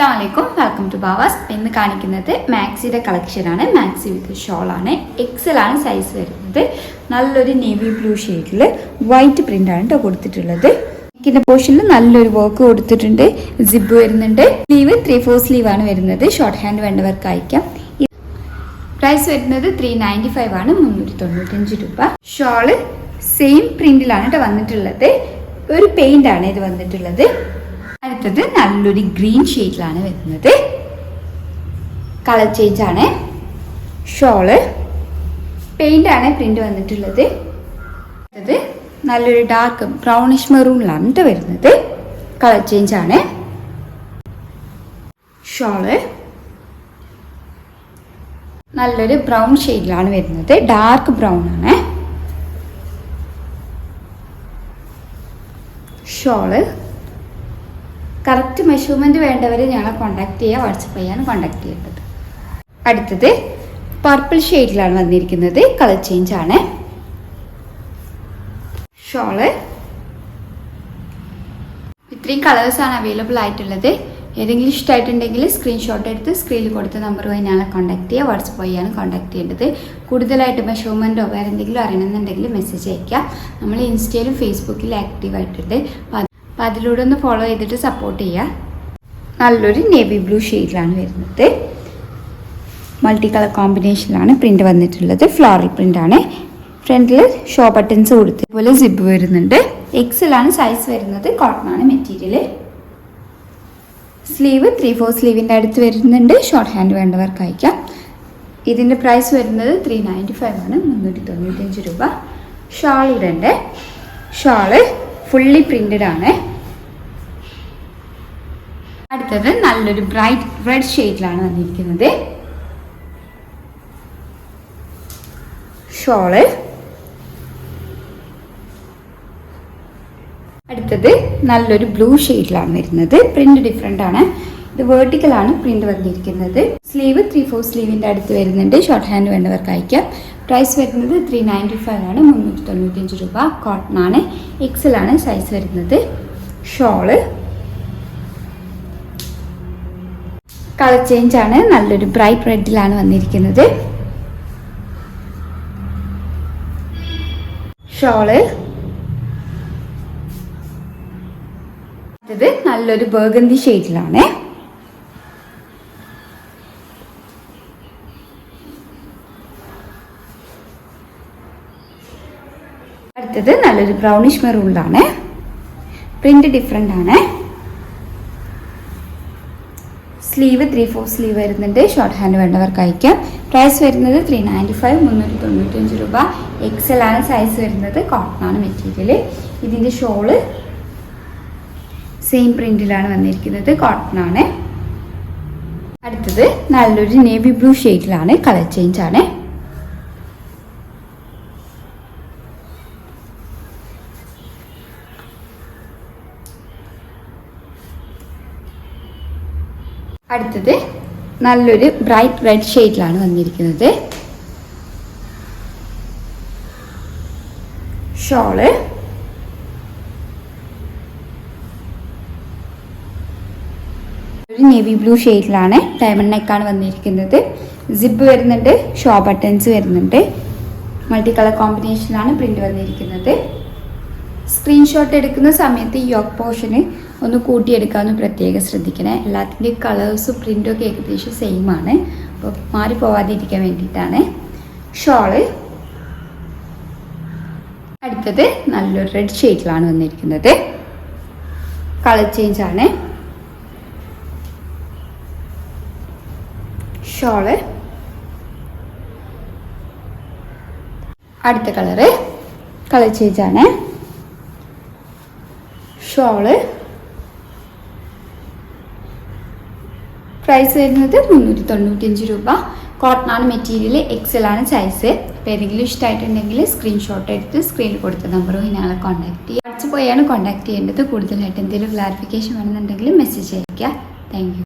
അസ്സലാമലൈക്കും, welcome to Bavas. ഇന്ന് കാണിക്കുന്നത് മാക്സിയുടെ കളക്ഷനാണ്. മാക്സി വിത്ത് ഷോളാണ്. എക്സൽ ആണ് സൈസ് വരുന്നത്. നല്ലൊരു നേവി ബ്ലൂ ഷെയ്ഡിൽ വൈറ്റ് പ്രിൻ്റാണ് കേട്ടോ കൊടുത്തിട്ടുള്ളത്. നെക്കിൻ്റെ പോർഷനിൽ നല്ലൊരു വർക്ക് കൊടുത്തിട്ടുണ്ട്. സിബ് വരുന്നുണ്ട്. സ്ലീവ് 3/4 സ്ലീവ് ആണ് വരുന്നത്. ഷോർട്ട് ഹാൻഡ് വേണ്ടവർക്ക് അയക്കാം. പ്രൈസ് വരുന്നത് 395 ആണ്, 395 രൂപ. ഷോള് സെയിം പ്രിന്റിലാണ് കേട്ടോ വന്നിട്ടുള്ളത്. ഒരു പെയിന്റ് ആണ് ഇത് വന്നിട്ടുള്ളത്. അടുത്തത് നല്ലൊരു ഗ്രീൻ ഷെയ്ഡിലാണ് വരുന്നത്. കളർ ചേഞ്ച് ആണ്. ഷോള് പെയിന്റ് ആണ് പ്രിന്റ് വന്നിട്ടുള്ളത്. അടുത്തത് നല്ലൊരു ഡാർക്ക് ബ്രൗണിഷ് മെറൂണിലാണ് കേട്ടോ വരുന്നത്. കളർ ചേഞ്ച് ആണ്. ഷോള് നല്ലൊരു ബ്രൗൺ ഷെയ്ഡിലാണ് വരുന്നത്. ഡാർക്ക് ബ്രൗൺ ആണ്. ഷോള് കറക്റ്റ് മെഷർമെന്റ് വേണ്ടവർ ഞങ്ങളെ കോൺടാക്ട് ചെയ്യുക. വാട്സപ്പ് ചെയ്യാൻ കോൺടാക്ട് ചെയ്യേണ്ടത്. അടുത്തത് പർപ്പിൾ ഷെയ്ഡിലാണ് വന്നിരിക്കുന്നത്. കളർ ചേഞ്ച് ആണ്. ഷോള് ഇത്രയും കളേഴ്സാണ് അവൈലബിൾ ആയിട്ടുള്ളത്. ഏതെങ്കിലും ഇഷ്ടമായിട്ടുണ്ടെങ്കിൽ സ്ക്രീൻഷോട്ട് എടുത്ത് സ്ക്രീനിൽ കൊടുത്ത നമ്പറുമായി ഞങ്ങളെ കോൺടാക്ട് ചെയ്യുക. വാട്സപ്പ് വഴിയാണ് കോൺടാക്ട് ചെയ്യേണ്ടത്. കൂടുതലായിട്ട് മെഷർമെൻറ്റോ വേറെ എന്തെങ്കിലും അറിയണമെന്നുണ്ടെങ്കിൽ മെസ്സേജ് അയക്കാം. നമ്മൾ ഇൻസ്റ്റയിലും ഫേസ്ബുക്കിലും ആക്റ്റീവ് ആയിട്ടുണ്ട്. അപ്പോൾ അതിലൂടെ ഒന്ന് ഫോളോ ചെയ്തിട്ട് സപ്പോർട്ട് ചെയ്യുക. നല്ലൊരു നേവി ബ്ലൂ ഷെയ്ഡിലാണ് വരുന്നത്. മൾട്ടി കളർ കോമ്പിനേഷനിലാണ് പ്രിൻ്റ് വന്നിട്ടുള്ളത്. ഫ്ലോറൽ പ്രിൻ്റാണ്. ഫ്രണ്ടിൽ ഷോ ബട്ടൺസ് കൊടുത്ത് അതുപോലെ സിബ് വരുന്നുണ്ട്. എക്സൽ ആണ് സൈസ് വരുന്നത്. കോട്ടൺ ആണ് മെറ്റീരിയൽ. സ്ലീവ് 3/4 സ്ലീവിൻ്റെ അടുത്ത് വരുന്നുണ്ട്. ഷോർട്ട് ഹാൻഡ് വേണ്ടവർക്ക് അയക്കാം. ഇതിൻ്റെ പ്രൈസ് വരുന്നത് 395 ആണ്, 395 രൂപ. ഷാൾ ഇടണ്ട്. ഷാള് ഫുള്ളി പ്രിന്റഡ് ആണ്. അടുത്തത് നല്ലൊരു ബ്രൈറ്റ് റെഡ് ഷെയ്ഡിലാണ് വന്നിരിക്കുന്നത്. ഷോള് അടുത്തത് നല്ലൊരു ബ്ലൂ ഷെയ്ഡിലാണ് വരുന്നത്. പ്രിന്റ് ഡിഫറെൻ്റ് ആണ്. ഇത് വേർട്ടിക്കൽ ആണ് പ്രിന്റ് വന്നിരിക്കുന്നത്. സ്ലീവ് 3/4 സ്ലീവിൻ്റെ അടുത്ത് വരുന്നുണ്ട്. ഷോർട്ട് ഹാൻഡ് വേണ്ടവർക്ക് അയക്കാം. പ്രൈസ് വരുന്നത് 395 ആണ്, 395 രൂപ. കോട്ടൺ ആണ്. എക്സൽ ആണ് സൈസ് വരുന്നത്. ഷോള് കളർ ചേഞ്ച് ആണ്. നല്ലൊരു ബ്രൈറ്റ് റെഡിലാണ് വന്നിരിക്കുന്നത്. ഷോള് ഇത് നല്ലൊരു ബർഗന്തി ഷെയ്ഡിലാണ്. അടുത്തത് നല്ലൊരു ബ്രൗണിഷ് മെറൂണിലാണ്. പ്രിന്റ് ഡിഫറെൻ്റ് ആണ്. സ്ലീവ് 3/4 സ്ലീവ് വരുന്നുണ്ട്. ഷോർട്ട് ഹാൻഡ് വേണ്ടവർക്ക് അയക്കാം. പ്രൈസ് വരുന്നത് 395, 395 രൂപ. എക്സൽ ആണ് സൈസ് വരുന്നത്. കോട്ടൺ ആണ് മെറ്റീരിയൽ. ഇതിൻ്റെ ഷോള് സെയിം പ്രിന്റിലാണ് വന്നിരിക്കുന്നത്. കോട്ടൺ ആണ്. അടുത്തത് നല്ലൊരു നേവി ബ്ലൂ ഷെയ്ഡിലാണ്. കളർ ചേഞ്ച് ആണ്. അടുത്തത് നല്ലൊരു ബ്രൈറ്റ് റെഡ് ഷെയ്ഡിലാണ് വന്നിരിക്കുന്നത്. ഷോള് ഒരു നേവി ബ്ലൂ ഷെയ്ഡിലാണ്. ഡയമണ്ട് നെക്കാണ് വന്നിരിക്കുന്നത്. സിബ് വരുന്നുണ്ട്. ഷോ ബട്ടൺസ് വരുന്നുണ്ട്. മൾട്ടി കളർ കോമ്പിനേഷനിലാണ് പ്രിന്റ് വന്നിരിക്കുന്നത്. സ്ക്രീൻഷോട്ട് എടുക്കുന്ന സമയത്ത് ഈ യോക്ക് പോർഷന് ഒന്ന് കൂട്ടിയെടുക്കാമെന്ന് പ്രത്യേകം ശ്രദ്ധിക്കണേ. എല്ലാത്തിൻ്റെയും കളേഴ്സും പ്രിൻറ്റും ഒക്കെ ഏകദേശം സെയിം ആണ്. അപ്പോൾ മാറിപ്പോവാതിരിക്കാൻ വേണ്ടിയിട്ടാണ്. ഷോള് അടുത്തത് നല്ലൊരു റെഡ് ഷെയ്ഡിലാണ് വന്നിരിക്കുന്നത്. കളർ ചേഞ്ച് ആണ്. ഷോള് അടുത്ത കളർ ചേഞ്ച് ആണ്. ഷോള് പ്രൈസ് വരുന്നത് 395 രൂപ. കോട്ടൺ ആണ് മെറ്റീരിയൽ. എക്സൽ ആണ് സൈസ്. അപ്പോൾ ഏതെങ്കിലും ഇഷ്ടമായിട്ടുണ്ടെങ്കിൽ സ്ക്രീൻഷോട്ട് എടുത്ത് സ്ക്രീനിൽ കൊടുത്ത നമ്പറുമായി ഞങ്ങളെ കോൺടാക്ട് ചെയ്യുക. വാട്സപ്പ് വഴിയാണ് കോൺടാക്ട് ചെയ്യേണ്ടത്. കൂടുതലായിട്ട് എന്തെങ്കിലും ക്ലാരിഫിക്കേഷൻ വേണമെന്നുണ്ടെങ്കിൽ മെസ്സേജ് അയയ്ക്കുക. Thank you.